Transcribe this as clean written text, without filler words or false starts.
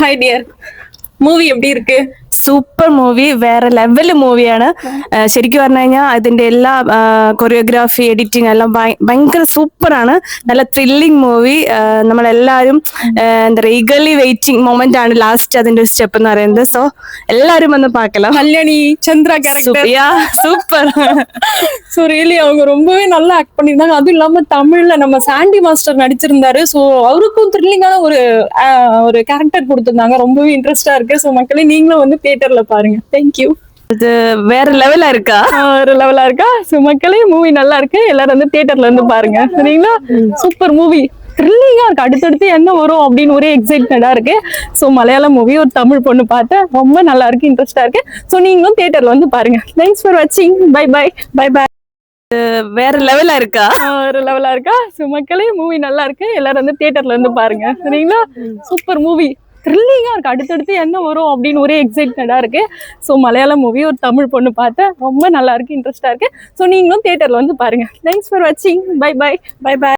Hi dear. Movie எப்படி இருக்கு? Super movie, വേറെ ലെവൽ മൂവിയാണ്. ശരിക്കും പറഞ്ഞു കഴിഞ്ഞാൽ അതിന്റെ എല്ലാ കൊറിയോഗ്രാഫി, എഡിറ്റിംഗ് എല്ലാം ഭയങ്കര സൂപ്പറാണ്. നല്ല ത്രില്ലിംഗ് മൂവി. നമ്മളെല്ലാവരും എന്താ പറയുക, ഈഗർലി വെയിറ്റിംഗ് മൊമെന്റ് ആണ് ലാസ്റ്റ് അതിന്റെ ഒരു സ്റ്റെപ്പ് എന്ന് പറയുന്നത്. സോ எல்லாரும் வந்து பார்க்கலாம். Kalyani Chandra character super. So really அவங்க ரொம்பவே நல்லா ஆக்ட் பண்ணியிருந்தாங்க. அதுவும் இல்லாம தமிழ்ல நம்ம சாண்டி மாஸ்டர் நடிச்சிருந்தாரு. ஸோ அவருக்கும் த்ரில்லிங்கான ஒரு கேரக்டர் கொடுத்திருந்தாங்க. ரொம்பவே இன்ட்ரெஸ்டா இருக்கு. ஸோ மக்களே நீங்களும் வந்து தியேட்டர்ல பாருங்க. தேங்க்யூ. இது வேற லெவலா இருக்கா? வேற லெவலா இருக்கா? ஸோ மக்களே மூவி நல்லா இருக்கு, எல்லாரும் வந்து தியேட்டர்ல வந்து பாருங்க. சரிங்களா? சூப்பர் மூவி, த்ரில்லிங்கா இருக்கு. அடுத்தடுத்து என்ன வரும் அப்படின்னு ஒரே எக்ஸைட்மெண்டா இருக்கு. ஸோ மலையாளம் மூவி ஒரு தமிழ் பொண்ணு பார்த்தேன், ரொம்ப நல்லா இருக்கு, இன்ட்ரெஸ்டா இருக்கு. ஸோ நீங்களும் தியேட்டர்ல வந்து பாருங்க. தேங்க்ஸ் ஃபார் வாட்சிங். Bye bye. Bye bye. வேற லெவலா இருக்கா? வேற லெவலா இருக்கா? ஸோ மக்களே மூவி நல்லா இருக்கு, எல்லாரும் வந்து தியேட்டர்ல வந்து பாருங்க. சரிங்களா? சூப்பர் மூவி, த்ரில்லிங்கா இருக்கு. அடுத்தடுத்து என்ன வரும் அப்படின்னு ஒரே எக்ஸைட்மெண்டா இருக்கு. ஸோ மலையாளம் மூவி ஒரு தமிழ் பொண்ணு பார்த்தேன், ரொம்ப நல்லா இருக்கு, இன்ட்ரெஸ்டா இருக்கு. ஸோ நீங்களும் தியேட்டர்ல வந்து பாருங்க. தேங்க்ஸ் ஃபார் வாட்சிங். Bye bye. Bye by.